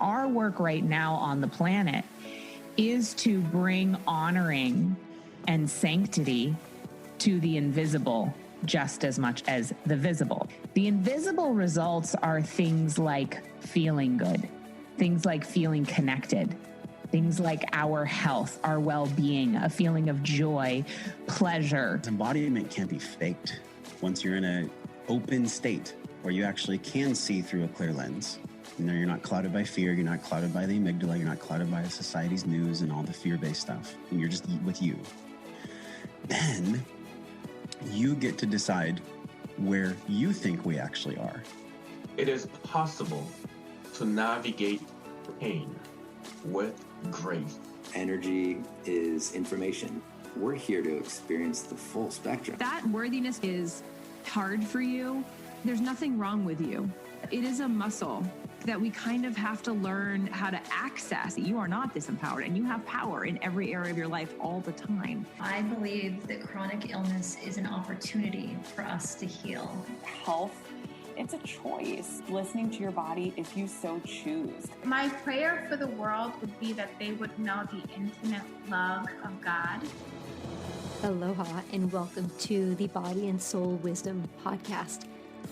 our work right now on the planet is to bring honoring and sanctity to the invisible just as much as the visible. The invisible results are things like feeling good, things like feeling connected, things like our health, our well-being, a feeling of joy, pleasure. Embodiment can't be faked. Once you're in an open state where you actually can see through a clear lens, you know, you're not clouded by fear, you're not clouded by the amygdala, you're not clouded by society's news and all the fear-based stuff, and you're just with you. Then you get to decide where you think we actually are. It is possible to navigate pain with grace. Energy is information. We're here to experience the full spectrum. That worthiness is hard for you. There's nothing wrong with you. It is a muscle that we kind of have to learn how to access. You are not disempowered, and you have power in every area of your life all the time. I believe that chronic illness is an opportunity for us to heal. Health, it's a choice. Listening to your body if you so choose. My prayer for the world would be that they would know the infinite love of God. Aloha and welcome to the Body and Soul Wisdom Podcast,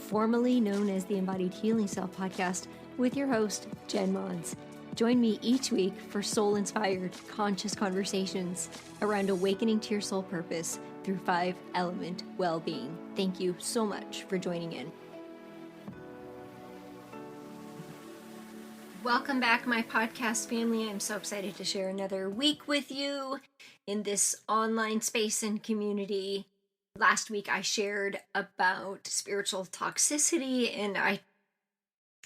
formerly known as the Embodied Healing Self Podcast, with your host, jenmons. Join me each week for soul-inspired, conscious conversations around awakening to your soul purpose through 5-element well-being. Thank you so much for joining in. Welcome back, my podcast family. I'm so excited to share another week with you in this online space and community. Last week, I shared about spiritual toxicity, and I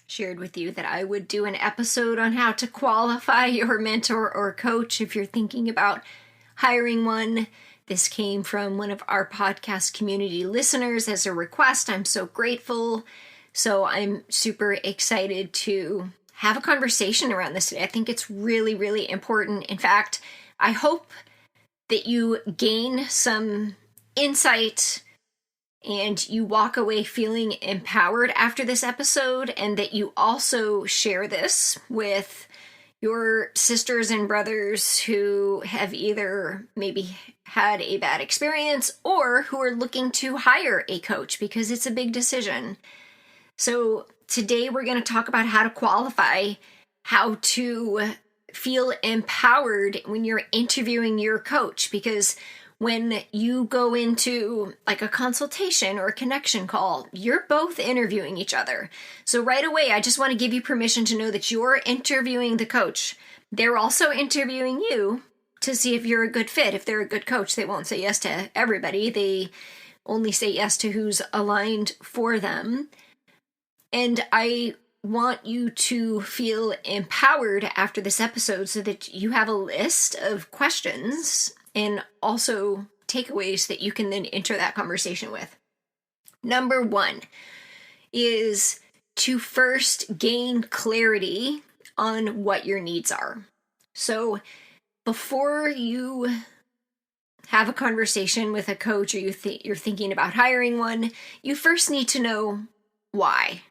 shared with you that I would do an episode on how to qualify your mentor or coach if you're thinking about hiring one. This came from one of our podcast community listeners as a request. I'm so grateful. So I'm super excited to have a conversation around this today. I think it's really, really important. In fact, I hope that you gain some insight and you walk away feeling empowered after this episode, and that you also share this with your sisters and brothers who have either maybe had a bad experience or who are looking to hire a coach, because it's a big decision. So today we're going to talk about how to qualify, how to feel empowered when you're interviewing your coach, because when you go into like a consultation or a connection call, you're both interviewing each other. So right away, I just want to give you permission to know that you're interviewing the coach. They're also interviewing you to see if you're a good fit. If they're a good coach, they won't say yes to everybody. They only say yes to who's aligned for them. And I want you to feel empowered after this episode so that you have a list of questions and also takeaways that you can then enter that conversation with. Number one is to first gain clarity on what your needs are. So before you have a conversation with a coach or you're thinking about hiring one, you first need to know why.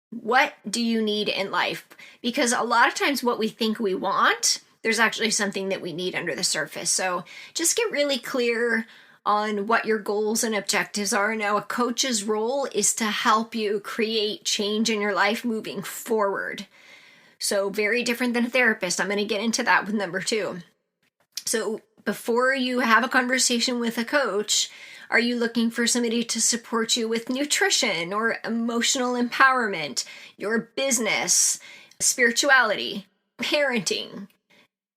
What do you need in life? Because a lot of times what we think we want, there's actually something that we need under the surface. So just get really clear on what your goals and objectives are. Now, a coach's role is to help you create change in your life moving forward. So very different than a therapist. I'm going to get into that with number two. So before you have a conversation with a coach, are you looking for somebody to support you with nutrition or emotional empowerment, your business, spirituality, parenting,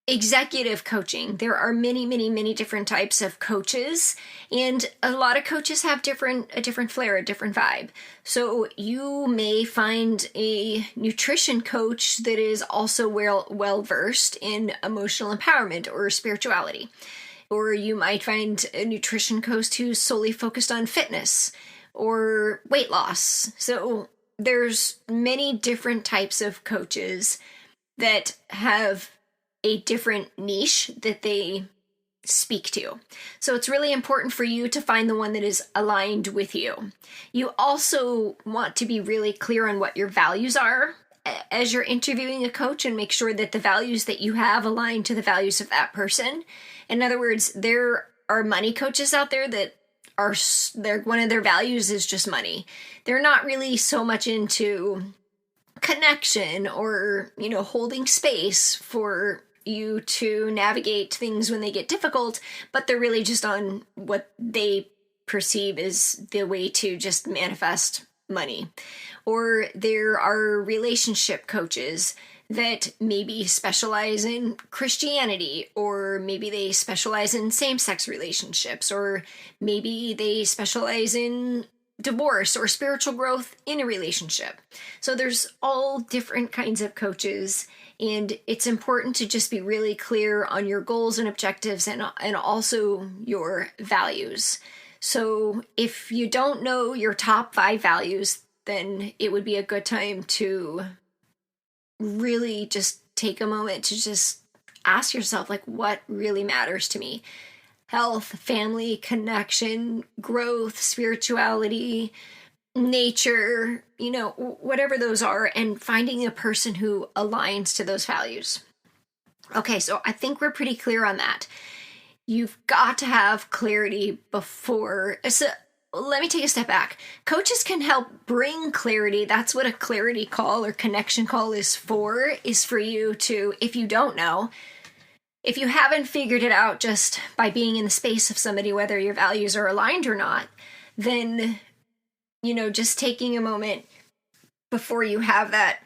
executive coaching? There are many, many, many different types of coaches, and a lot of coaches have a different flair, a different vibe. So you may find a nutrition coach that is also well-versed in emotional empowerment or spirituality. Or you might find a nutrition coach who's solely focused on fitness or weight loss. So there's many different types of coaches that have a different niche that they speak to. So it's really important for you to find the one that is aligned with you. You also want to be really clear on what your values are as you're interviewing a coach and make sure that the values that you have align to the values of that person. In other words, there are money coaches out there that one of their values is just money. They're not really so much into connection or, holding space for you to navigate things when they get difficult, but they're really just on what they perceive as the way to just manifest money. Or there are relationship coaches that maybe specialize in Christianity, or maybe they specialize in same-sex relationships, or maybe they specialize in divorce or spiritual growth in a relationship. So there's all different kinds of coaches, and it's important to just be really clear on your goals and objectives and also your values. So if you don't know your top 5 values, then it would be a good time to really just take a moment to just ask yourself, like, what really matters to me? Health, family, connection, growth, spirituality, nature, whatever those are, and finding a person who aligns to those values. Okay, so I think we're pretty clear on that. You've got to have clarity before. So let me take a step back. Coaches can help bring clarity. That's what a clarity call or connection call is for you to, if you don't know, if you haven't figured it out just by being in the space of somebody, whether your values are aligned or not, then, just taking a moment before you have that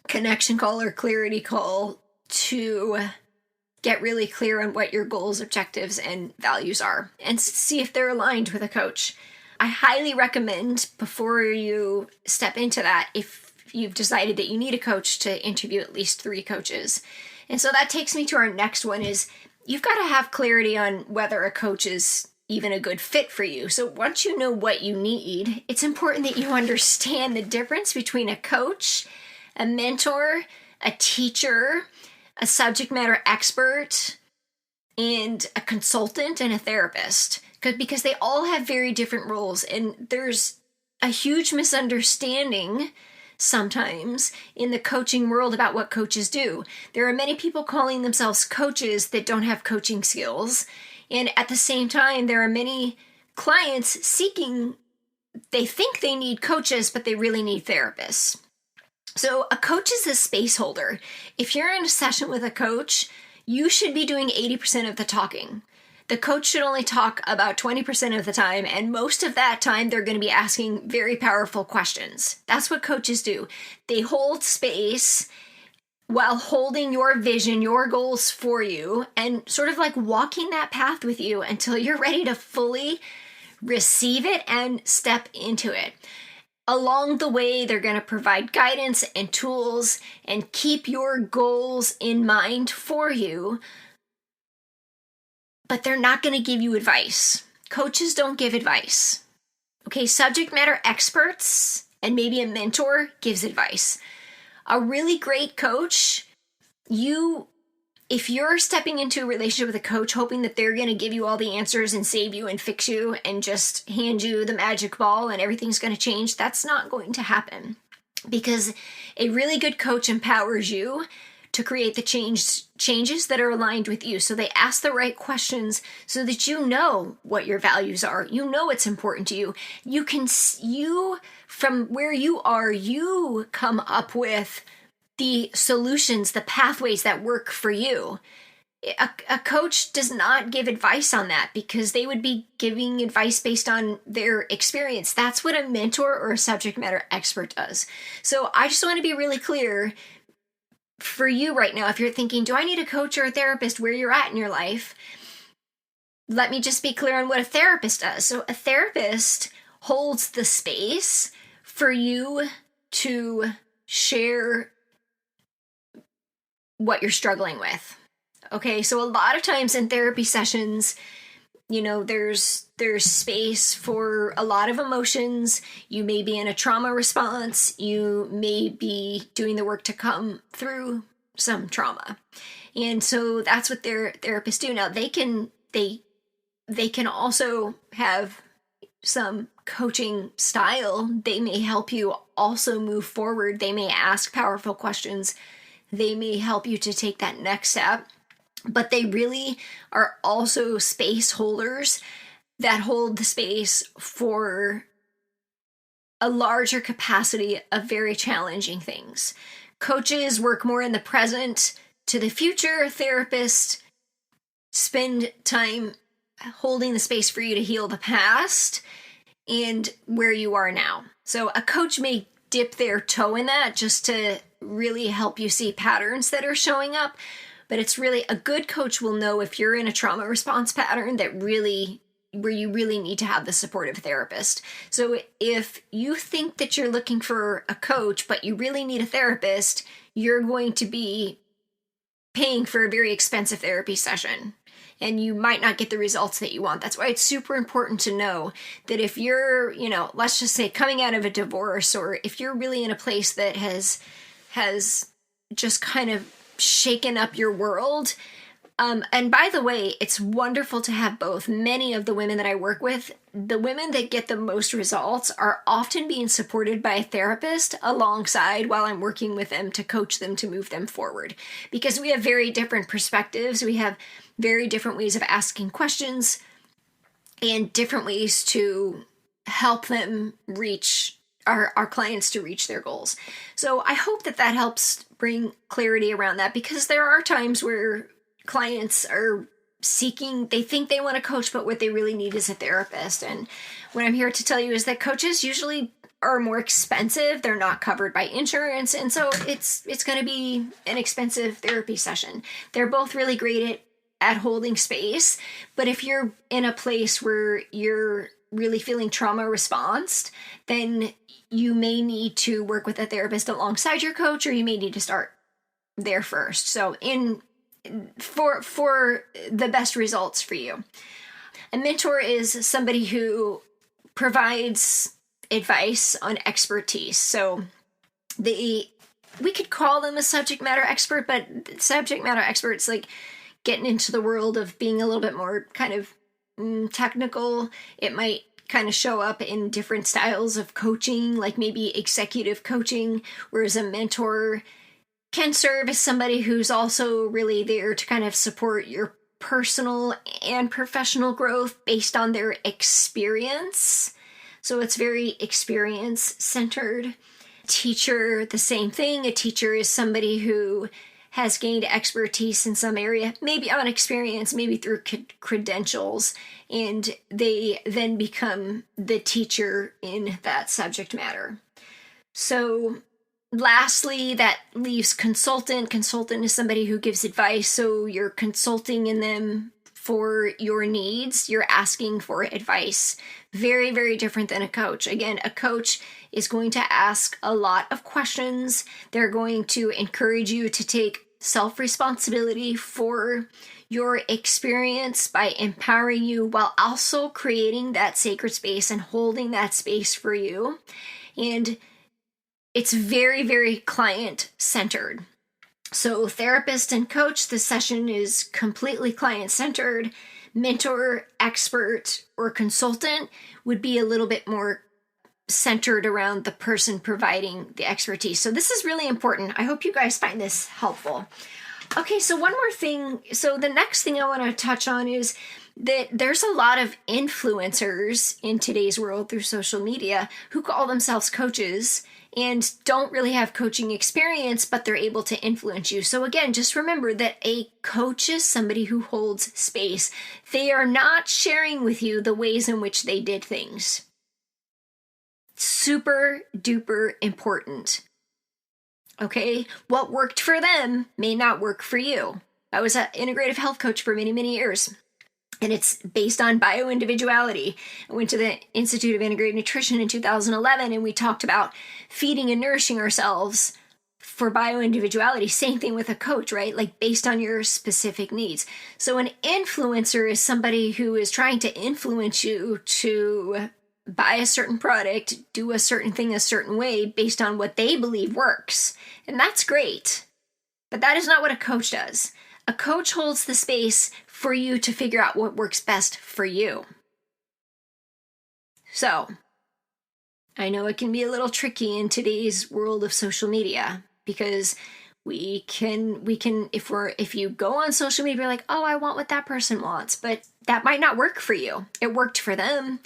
connection call or clarity call to get really clear on what your goals, objectives, and values are, and see if they're aligned with a coach. I highly recommend, before you step into that, if you've decided that you need a coach, to interview at least 3 coaches. And so that takes me to our next one is you've got to have clarity on whether a coach is even a good fit for you. So once you know what you need, it's important that you understand the difference between a coach, a mentor, a teacher, a subject matter expert, and a consultant and a therapist, because they all have very different roles. And there's a huge misunderstanding sometimes in the coaching world about what coaches do. There are many people calling themselves coaches that don't have coaching skills. And at the same time, there are many clients they think they need coaches, but they really need therapists. So a coach is a space holder. If you're in a session with a coach, you should be doing 80% of the talking. The coach should only talk about 20% of the time, and most of that time they're going to be asking very powerful questions. That's what coaches do. They hold space while holding your vision, your goals for you, and sort of like walking that path with you until you're ready to fully receive it and step into it. Along the way, they're going to provide guidance and tools and keep your goals in mind for you, but they're not going to give you advice. Coaches don't give advice. Okay, subject matter experts and maybe a mentor gives advice. A really great coach, if you're stepping into a relationship with a coach hoping that they're going to give you all the answers and save you and fix you and just hand you the magic ball and everything's going to change, that's not going to happen. Because a really good coach empowers you to create the changes that are aligned with you. So they ask the right questions so that you know what your values are. You know what's important to you. You from where you are, you come up with the solutions, the pathways that work for you. A coach does not give advice on that because they would be giving advice based on their experience. That's what a mentor or a subject matter expert does. So I just want to be really clear for you right now. If you're thinking, do I need a coach or a therapist, where you're at in your life? Let me just be clear on what a therapist does. So a therapist holds the space for you to share what you're struggling with. Okay, so a lot of times in therapy sessions, there's space for a lot of emotions. You may be in a trauma response. You may be doing the work to come through some trauma. And so that's what their therapists do. Now they can also have some coaching style. They may help you also move forward. They may ask powerful questions. They may help you to take that next step. But they really are also space holders that hold the space for a larger capacity of very challenging things. Coaches work more in the present to the future. Therapists spend time holding the space for you to heal the past and where you are now. So a coach may dip their toe in that just to really help you see patterns that are showing up. But it's really, a good coach will know if you're in a trauma response pattern that really, where you really need to have the supportive therapist. So if you think that you're looking for a coach, but you really need a therapist, you're going to be paying for a very expensive therapy session, and you might not get the results that you want. That's why it's super important to know that if you're, let's just say coming out of a divorce, or if you're really in a place that has just kind of shaken up your world. And by the way, it's wonderful to have both. Many of the women that I work with, the women that get the most results are often being supported by a therapist alongside while I'm working with them to coach them to move them forward. Because we have very different perspectives. We have very different ways of asking questions and different ways to help them reach our clients to reach their goals. So I hope that helps bring clarity around that, because there are times where clients are seeking, they think they want a coach, but what they really need is a therapist. And what I'm here to tell you is that coaches usually are more expensive. They're not covered by insurance. And so it's going to be an expensive therapy session. They're both really great at holding space. But if you're in a place where you're really feeling trauma response, then you may need to work with a therapist alongside your coach, or you may need to start there first. So for the best results for you. A mentor is somebody who provides advice on expertise. So we could call them a subject matter expert, but subject matter experts, like getting into the world of being a little bit more kind of technical. It might kind of show up in different styles of coaching, like maybe executive coaching, whereas a mentor can serve as somebody who's also really there to kind of support your personal and professional growth based on their experience. So it's very experience-centered. Teacher, the same thing. A teacher is somebody who has gained expertise in some area, maybe on experience, maybe through credentials, and they then become the teacher in that subject matter. So lastly, that leaves consultant. Consultant is somebody who gives advice. So you're consulting in them for your needs. You're asking for advice. Very, very different than a coach. Again, a coach is going to ask a lot of questions. They're going to encourage you to take self-responsibility for your experience by empowering you while also creating that sacred space and holding that space for you. And it's very, very client-centered. So therapist and coach, the session is completely client-centered. Mentor, expert, or consultant would be a little bit more centered around the person providing the expertise. So this is really important. I hope you guys find this helpful. Okay, so one more thing. So the next thing I want to touch on is that there's a lot of influencers in today's world through social media who call themselves coaches and don't really have coaching experience, but they're able to influence you. So again, just remember that a coach is somebody who holds space. They are not sharing with you the ways in which they did things. Super duper important. Okay? What worked for them may not work for you. I was an integrative health coach for many, many years. And it's based on bioindividuality. I went to the Institute of Integrated Nutrition in 2011, and we talked about feeding and nourishing ourselves for bioindividuality. Same thing with a coach, right? Like based on your specific needs. So an influencer is somebody who is trying to influence you to buy a certain product, do a certain thing a certain way based on what they believe works. And that's great. But that is not what a coach does. A coach holds the space for you to figure out what works best for you. So, I know it can be a little tricky in today's world of social media, because we can if you go on social media, you're like, oh, I want what that person wants, but that might not work for you. It worked for them.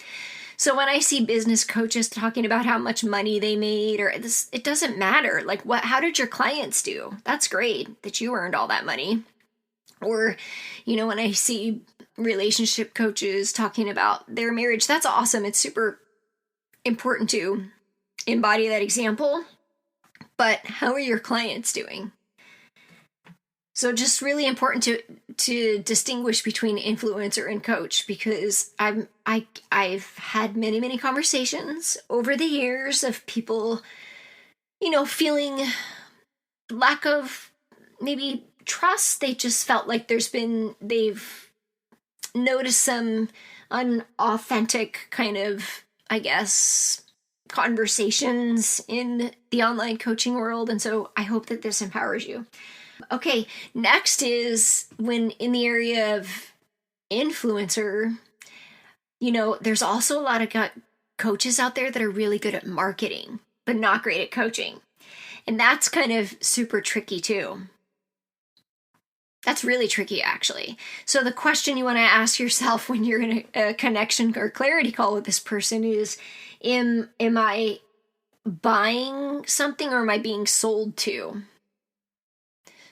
So when I see business coaches talking about how much money they made, or this, it doesn't matter. Like, how did your clients do? That's great that you earned all that money. Or, when I see relationship coaches talking about their marriage, that's awesome. It's super important to embody that example. But how are your clients doing? So just really important to distinguish between influencer and coach, because I've had many conversations over the years of people, feeling lack of maybe trust. They just felt like they've noticed some unauthentic kind of, I guess, conversations in the online coaching world. And so I hope that this empowers you. Okay, next is when in the area of influencer, there's also a lot of coaches out there that are really good at marketing, but not great at coaching. And that's kind of super tricky too. That's really tricky, actually. So the question you want to ask yourself when you're in a connection or clarity call with this person is, am I buying something, or am I being sold to?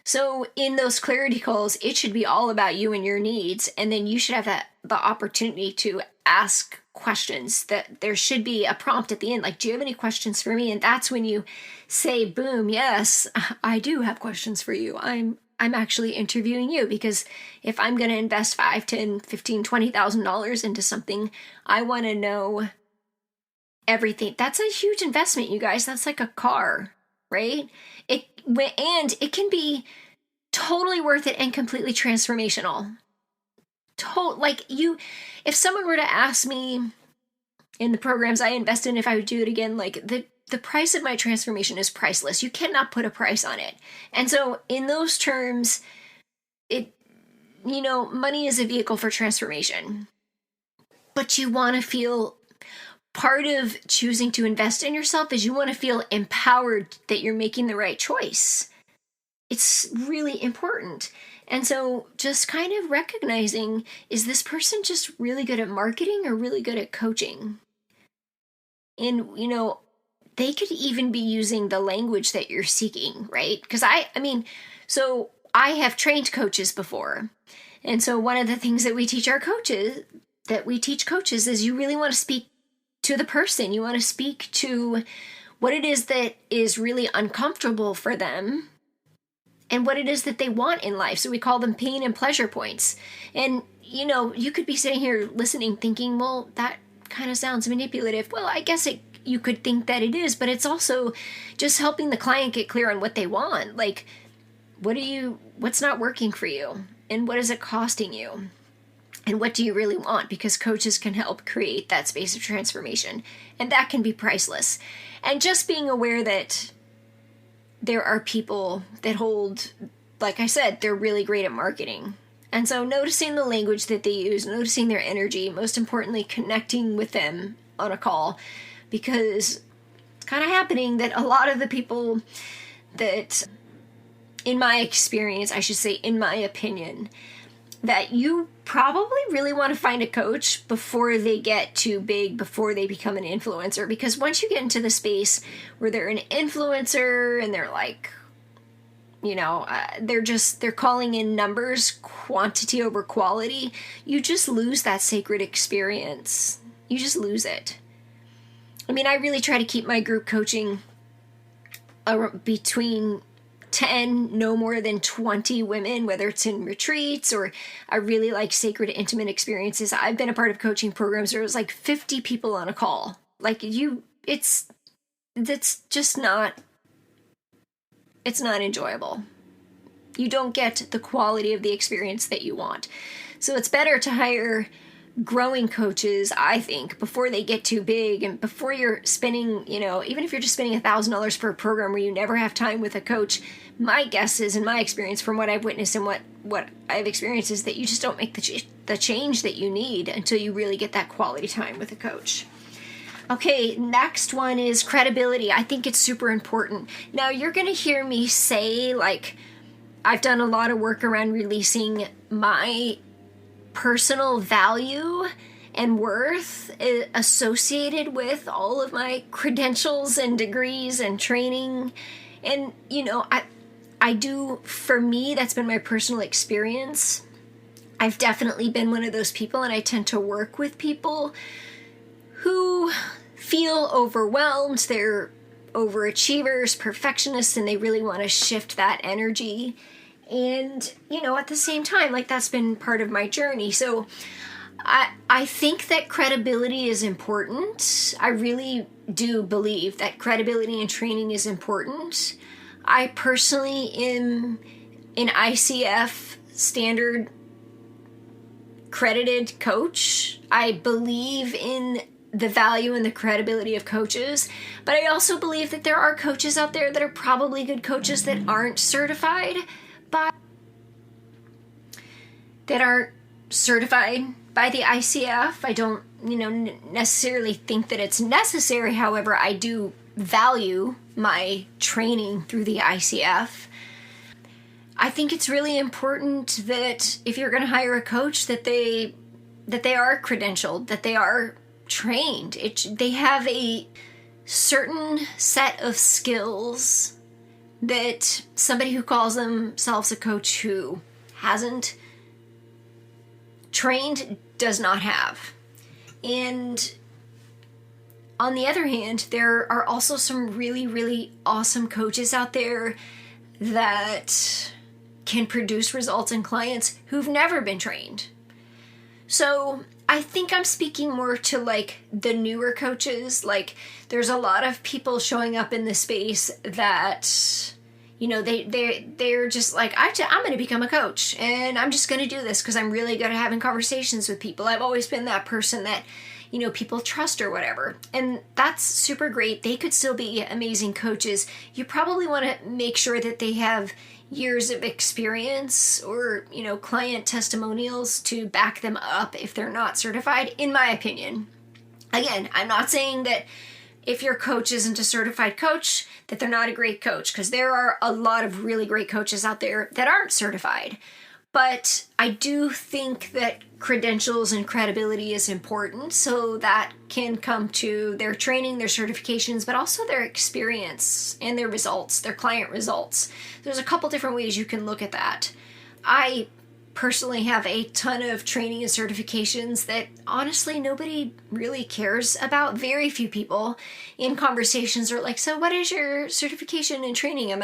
So in those clarity calls, it should be all about you and your needs. And then you should have the opportunity to ask questions. That there should be a prompt at the end, like, do you have any questions for me? And that's when you say, boom, yes, I do have questions for you. I'm actually interviewing you, because if I'm going to invest $5,000, $10,000, $15,000, $20,000 into something, I want to know everything. That's a huge investment, you guys. That's like a car, right? And it can be totally worth it and completely transformational. If someone were to ask me in the programs I invest in if I would do it again, like the price of my transformation is priceless. You cannot put a price on it. And so in those terms, money is a vehicle for transformation. But you want to feel, part of choosing to invest in yourself is you want to feel empowered that you're making the right choice. It's really important. And so just kind of recognizing, is this person just really good at marketing or really good at coaching? And, they could even be using the language that you're seeking, right? Because so I have trained coaches before. And so one of the things that we teach coaches is you really want to speak to the person. You want to speak to what it is that is really uncomfortable for them and what it is that they want in life. So we call them pain and pleasure points. And, you could be sitting here listening thinking, well, that kind of sounds manipulative. Well, I guess you could think that it is, but it's also just helping the client get clear on what they want. Like, what's not working for you? And what is it costing you? And what do you really want? Because coaches can help create that space of transformation. And that can be priceless. And just being aware that there are people that hold, like I said, they're really great at marketing. And so noticing the language that they use, noticing their energy, most importantly, connecting with them on a call. Because it's kind of happening that a lot of the people that, in my experience, I should say, in my opinion, that you probably really want to find a coach before they get too big, before they become an influencer. Because once you get into the space where they're an influencer and they're like, they're calling in numbers, quantity over quality, you just lose that sacred experience. You just lose it. I really try to keep my group coaching between 10, no more than 20 women, whether it's in retreats or I really like sacred, intimate experiences. I've been a part of coaching programs where it was like 50 people on a call. That's just not, it's not enjoyable. You don't get the quality of the experience that you want. So it's better to hire growing coaches, I think, before they get too big and before you're spending, even if you're just spending $1,000 per program where you never have time with a coach, my guess is, in my experience, from what I've witnessed and what I've experienced, is that you just don't make the change that you need until you really get that quality time with a coach. Okay, next one is credibility. I think it's super important. Now, you're going to hear me say, like, I've done a lot of work around releasing my personal value and worth associated with all of my credentials and degrees and training. And, you know, I do, for me, that's been my personal experience. I've definitely been one of those people, and I tend to work with people who feel overwhelmed. They're overachievers, perfectionists, and they really want to shift that energy. And, you know, at the same time, like, that's been part of my journey. So I think that credibility is important. I really do believe that credibility and training is important. I personally am an ICF standard credited coach. I believe in the value and the credibility of coaches, but I also believe that there are coaches out there that are probably good coaches that aren't certified by the ICF. I don't, necessarily think that it's necessary. However, I do value my training through the ICF. I think it's really important that if you're going to hire a coach, that they are credentialed, that they are trained. They have a certain set of skills that somebody who calls themselves a coach who hasn't trained does not have. And on the other hand, there are also some really, really awesome coaches out there that can produce results in clients who've never been trained. So I think I'm speaking more to like the newer coaches. Like, there's a lot of people showing up in the space that, they're just like, I'm going to become a coach, and I'm just going to do this because I'm really good at having conversations with people. I've always been that person that, people trust or whatever. And that's super great. They could still be amazing coaches. You probably want to make sure that they have years of experience or, client testimonials to back them up if they're not certified, in my opinion. Again, I'm not saying that if your coach isn't a certified coach, that they're not a great coach, because there are a lot of really great coaches out there that aren't certified. But I do think that credentials and credibility is important, so that can come to their training, their certifications, but also their experience and their results, their client results. There's a couple different ways you can look at that. I personally have a ton of training and certifications that honestly nobody really cares about. Very few people in conversations are like, so what is your certification and training? I'm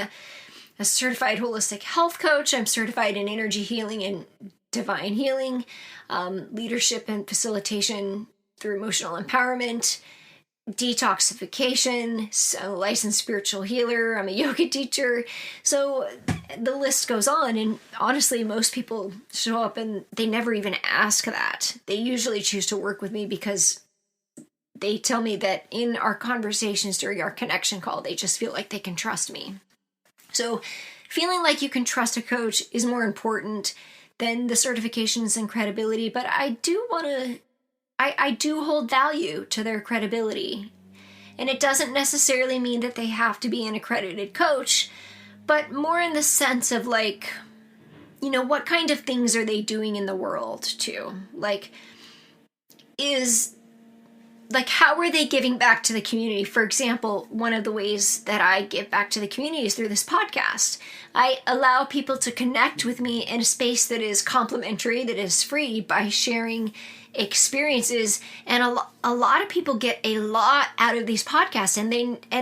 a certified holistic health coach. I'm certified in energy healing and divine healing, leadership and facilitation through emotional empowerment, detoxification, so licensed spiritual healer. I'm a yoga teacher. So the list goes on. And honestly, most people show up and they never even ask that. They usually choose to work with me because they tell me that in our conversations during our connection call, they just feel like they can trust me. So feeling like you can trust a coach is more important than the certifications and credibility, but I do hold value to their credibility. And it doesn't necessarily mean that they have to be an accredited coach, but more in the sense of like, what kind of things are they doing in the world too? How are they giving back to the community? For example, one of the ways that I give back to the community is through this podcast. I allow people to connect with me in a space that is complimentary, that is free, by sharing experiences. And a lot of people get a lot out of these podcasts, and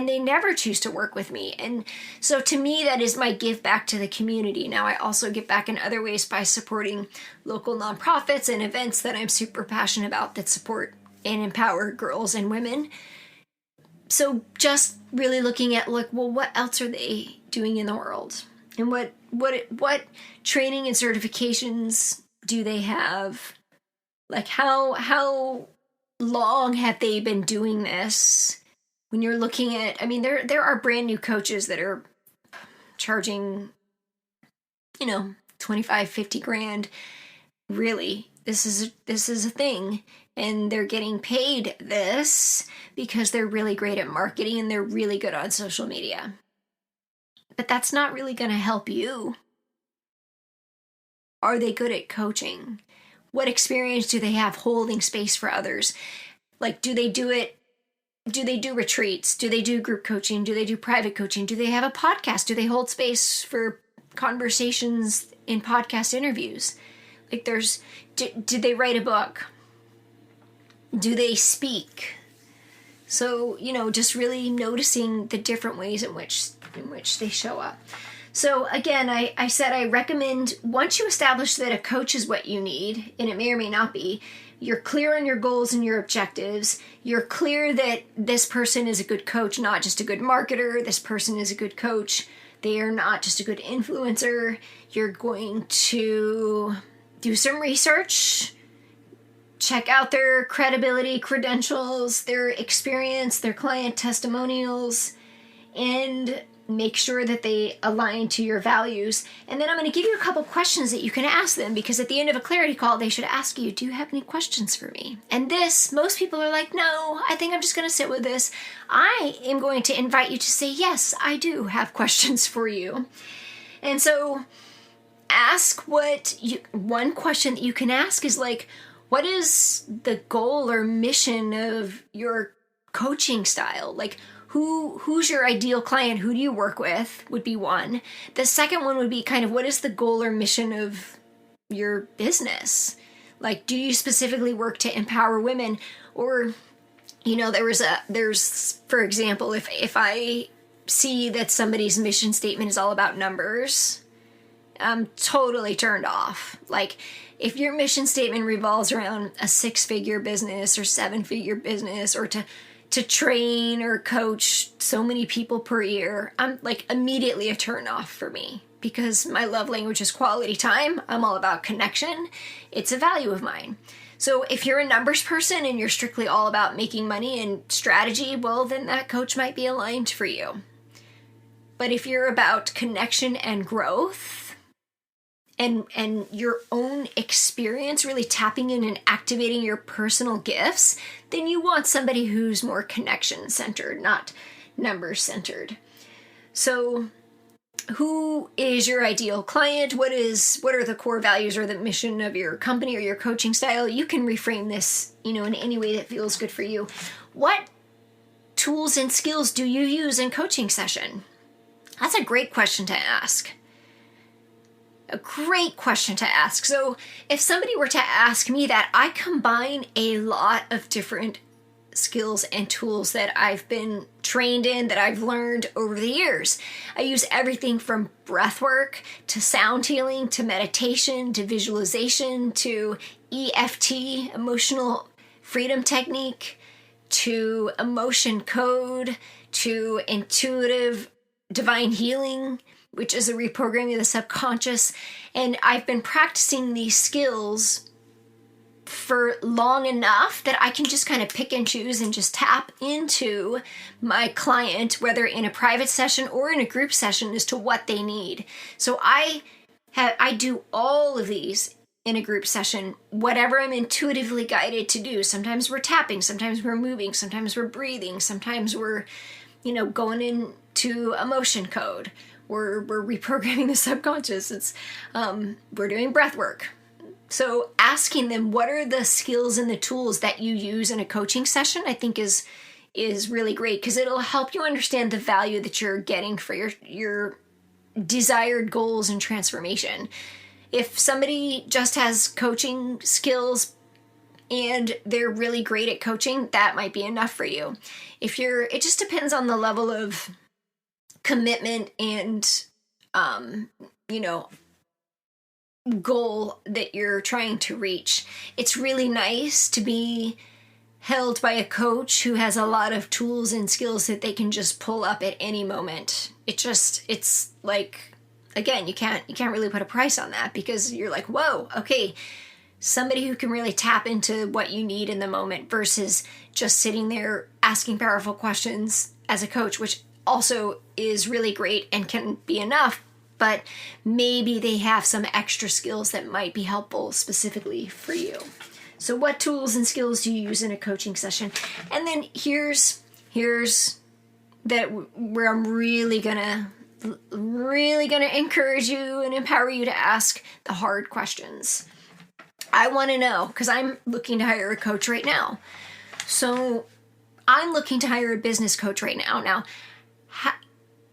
they never choose to work with me. And so to me, that is my give back to the community. Now, I also give back in other ways by supporting local nonprofits and events that I'm super passionate about that support and empower girls and women. So just really looking at what else are they doing in the world? And what training and certifications do they have? Like how long have they been doing this? When you're looking at, there are brand new coaches that are charging, 25, 50 grand. Really, this is a thing. And they're getting paid this because they're really great at marketing and they're really good on social media. But that's not really going to help you. Are they good at coaching? What experience do they have holding space for others? Like, do they do it? Do they do retreats? Do they do group coaching? Do they do private coaching? Do they have a podcast? Do they hold space for conversations in podcast interviews? Like, did they write a book? Do they speak? So, just really noticing the different ways in which they show up. So again, I said I recommend, once you establish that a coach is what you need, and it may or may not be, you're clear on your goals and your objectives. You're clear that this person is a good coach, not just a good marketer. This person is a good coach. They are not just a good influencer. You're going to do some research, check out their credibility, credentials, their experience, their client testimonials, and make sure that they align to your values. And then I'm going to give you a couple questions that you can ask them, because at the end of a clarity call, they should ask you, do you have any questions for me? And this, most people are like, no, I think I'm just going to sit with this. I am going to invite you to say, yes, I do have questions for you. And so one question that you can ask is like, what is the goal or mission of your coaching style? Like, who's your ideal client? Who do you work with? Would be one. The second one would be kind of, what is the goal or mission of your business? Like, do you specifically work to empower women? Or, there's, for example, if I see that somebody's mission statement is all about numbers, I'm totally turned off. Like, if your mission statement revolves around a 6-figure business or 7-figure business, or to train or coach so many people per year, I'm like immediately a turn off for me, because my love language is quality time. I'm all about connection. It's a value of mine. So if you're a numbers person and you're strictly all about making money and strategy, well, then that coach might be aligned for you. But if you're about connection and growth, and your own experience, really tapping in and activating your personal gifts, then you want somebody who's more connection-centered, not number-centered. So who is your ideal client? What are the core values or the mission of your company or your coaching style? You can reframe this, in any way that feels good for you. What tools and skills do you use in coaching session? That's a great question to ask. A great question to ask. So if somebody were to ask me that, I combine a lot of different skills and tools that I've been trained in, that I've learned over the years. I use everything from breath work to sound healing to meditation to visualization to EFT, emotional freedom technique, to emotion code, to intuitive divine healing, which is a reprogramming of the subconscious. And I've been practicing these skills for long enough that I can just kind of pick and choose and just tap into my client, whether in a private session or in a group session, as to what they need. So I do all of these in a group session, whatever I'm intuitively guided to do. Sometimes we're tapping, sometimes we're moving, sometimes we're breathing, sometimes we're, going into emotion code. We're reprogramming the subconscious. We're doing breath work. So asking them, what are the skills and the tools that you use in a coaching session, I think is really great, because it'll help you understand the value that you're getting for your desired goals and transformation. If somebody just has coaching skills and they're really great at coaching, that might be enough for you. It just depends on the level of commitment and, goal that you're trying to reach. It's really nice to be held by a coach who has a lot of tools and skills that they can just pull up at any moment. It's like, again, you can't really put a price on that, because you're like, whoa, okay, somebody who can really tap into what you need in the moment, versus just sitting there asking powerful questions as a coach, which also is really great and can be enough, but maybe they have some extra skills that might be helpful specifically for you. So what tools and skills do you use in a coaching session? And then here's that where I'm really gonna encourage you and empower you to ask the hard questions. I want to know, because I'm looking to hire a coach right now. So I'm looking to hire a business coach right now. Now,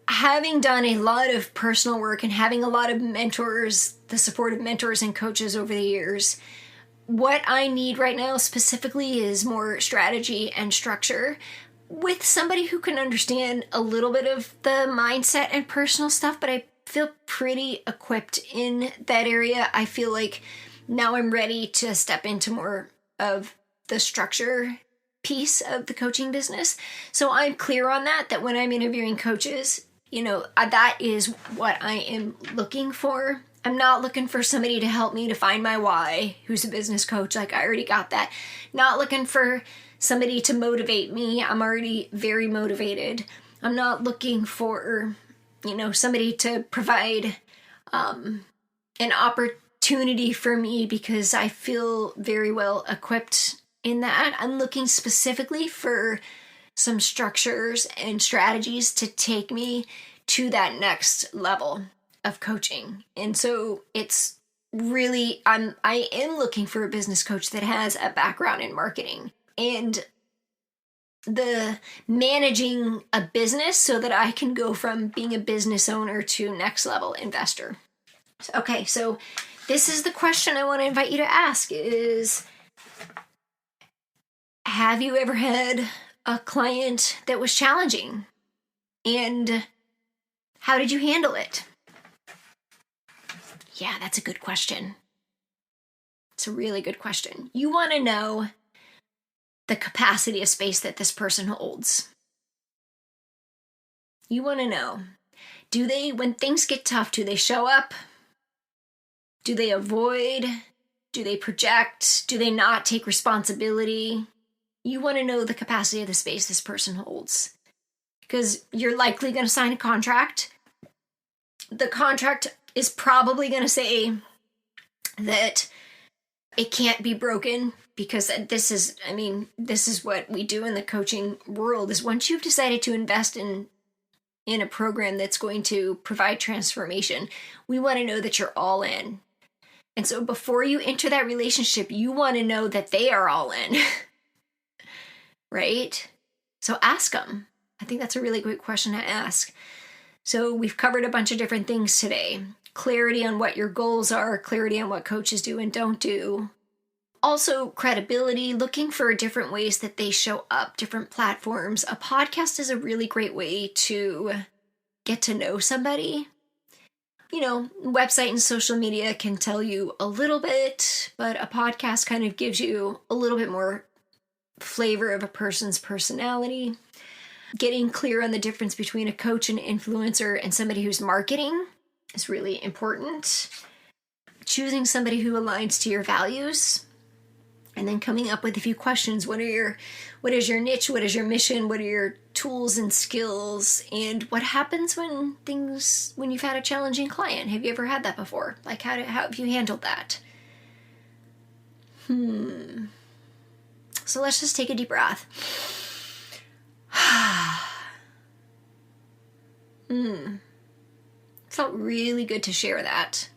having done a lot of personal work and having a lot of mentors, the support of mentors and coaches over the years, what I need right now specifically is more strategy and structure with somebody who can understand a little bit of the mindset and personal stuff, but I feel pretty equipped in that area. I feel like now I'm ready to step into more of the structure piece of the coaching business. So I'm clear on that when I'm interviewing coaches, that is what I am looking for. I'm not looking for somebody to help me to find my why, who's a business coach. Like, I already got that. Not looking for somebody to motivate me. I'm already very motivated. I'm not looking for, somebody to provide an opportunity for me because I feel very well equipped in that. I'm looking specifically for some structures and strategies to take me to that next level of coaching. And so it's really, I am looking for a business coach that has a background in marketing and the managing a business so that I can go from being a business owner to next level investor. Okay, so this is the question I want to invite you to ask is, have you ever had a client that was challenging? And how did you handle it? Yeah, that's a good question. It's a really good question. You want to know the capacity of space that this person holds. You want to know, when things get tough, do they show up? Do they avoid? Do they project? Do they not take responsibility? You want to know the capacity of the space this person holds. Because you're likely going to sign a contract. The contract is probably going to say that it can't be broken, because this is what we do in the coaching world, is once you've decided to invest in a program that's going to provide transformation, we want to know that you're all in. And so before you enter that relationship, you want to know that they are all in. Right? So ask them. I think that's a really great question to ask. So we've covered a bunch of different things today. Clarity on what your goals are, clarity on what coaches do and don't do. Also, credibility, looking for different ways that they show up, different platforms. A podcast is a really great way to get to know somebody. Website and social media can tell you a little bit, but a podcast kind of gives you a little bit more flavor of a person's personality. Getting clear on the difference between a coach and influencer and somebody who's marketing is really important. Choosing somebody who aligns to your values, and then coming up with a few questions. What is your niche? What is your mission? What are your tools and skills? And what happens when you've had a challenging client? Have you ever had that before? Like, how have you handled that? So let's just take a deep breath. Felt really good to share that.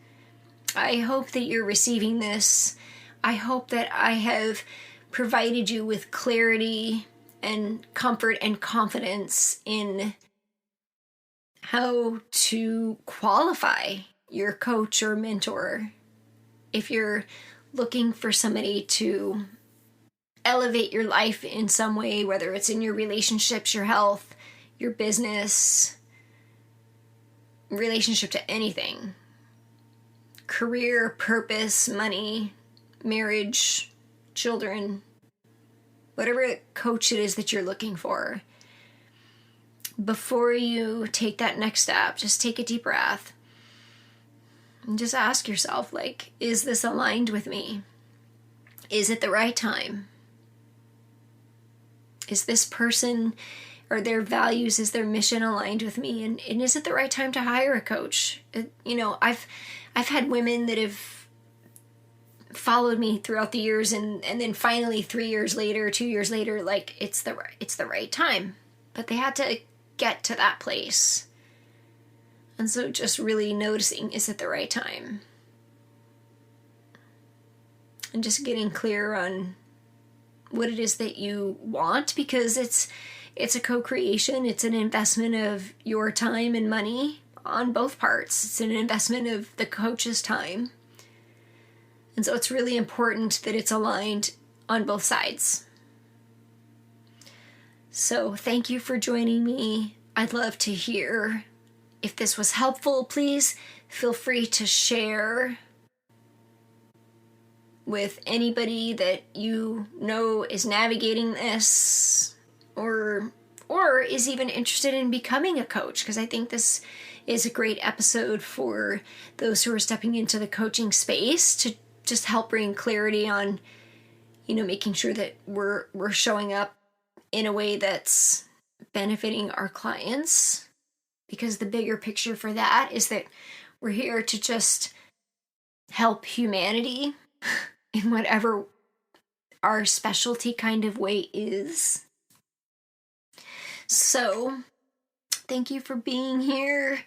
I hope that you're receiving this. I hope that I have provided you with clarity and comfort and confidence in how to qualify your coach or mentor. If you're looking for somebody to elevate your life in some way, whether it's in your relationships, your health, your business, relationship to anything, career, purpose, money, marriage, children, whatever coach it is that you're looking for, before you take that next step, just take a deep breath and just ask yourself, is this aligned with me? Is it the right time? Is this person or their values, is their mission aligned with me? And is it the right time to hire a coach? I've had women that have followed me throughout the years, and then finally 3 years later, 2 years later, like it's the right time. But they had to get to that place. And so just really noticing, is it the right time? And just getting clear on what it is that you want, because it's a co-creation. It's an investment of your time and money on both parts. It's an investment of the coach's time. And so it's really important that it's aligned on both sides. So thank you for joining me. I'd love to hear if this was helpful. Please feel free to share with anybody that you know is navigating this or is even interested in becoming a coach, because I think this is a great episode for those who are stepping into the coaching space to just help bring clarity on, making sure that we're showing up in a way that's benefiting our clients, because the bigger picture for that is that we're here to just help humanity in whatever our specialty kind of way is. So, thank you for being here.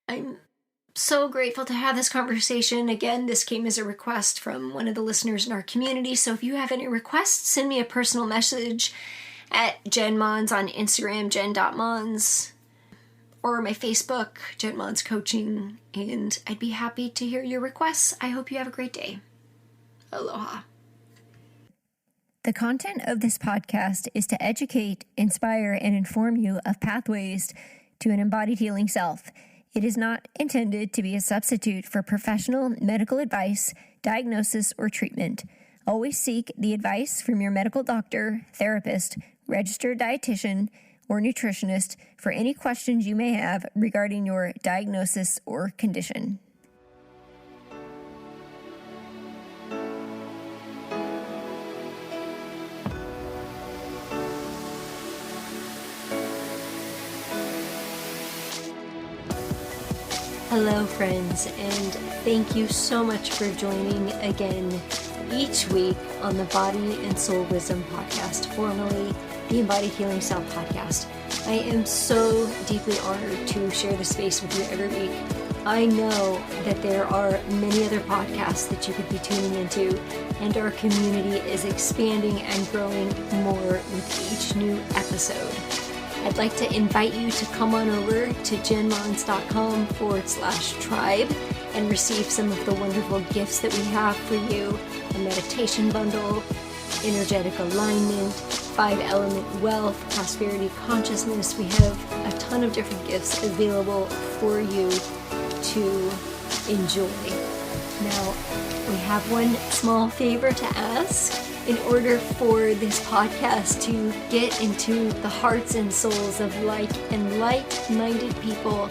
I'm so grateful to have this conversation. Again, this came as a request from one of the listeners in our community. So if you have any requests, send me a personal message at jenmons on Instagram, jen.mons, or my Facebook, jenmons coaching, and I'd be happy to hear your requests. I hope you have a great day. Aloha. The content of this podcast is to educate, inspire, and inform you of pathways to an embodied healing self. It is not intended to be a substitute for professional medical advice, diagnosis, or treatment. Always seek the advice from your medical doctor, therapist, registered dietitian, or nutritionist for any questions you may have regarding your diagnosis or condition. Hello, friends, and thank you so much for joining again each week on the Body and Soul Wisdom Podcast, formerly the Embodied Healing Self Podcast. I am so deeply honored to share the space with you every week. I know that there are many other podcasts that you could be tuning into, and our community is expanding and growing more with each new episode. I'd like to invite you to come on over to jenmons.com/tribe and receive some of the wonderful gifts that we have for you. A meditation bundle, energetic alignment, 5-element wealth, prosperity consciousness. We have a ton of different gifts available for you to enjoy. Now, we have one small favor to ask. In order for this podcast to get into the hearts and souls of like-minded people,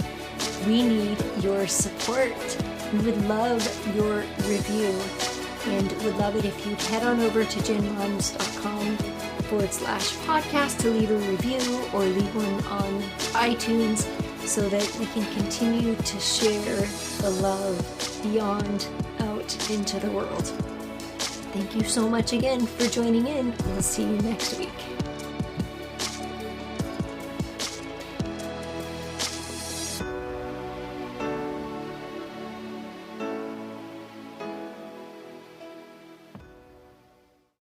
we need your support. We would love your review, and would love it if you'd head on over to jenmons.com/podcast to leave a review or leave one on iTunes so that we can continue to share the love beyond out into the world. Thank you so much again for joining in. We'll see you next week.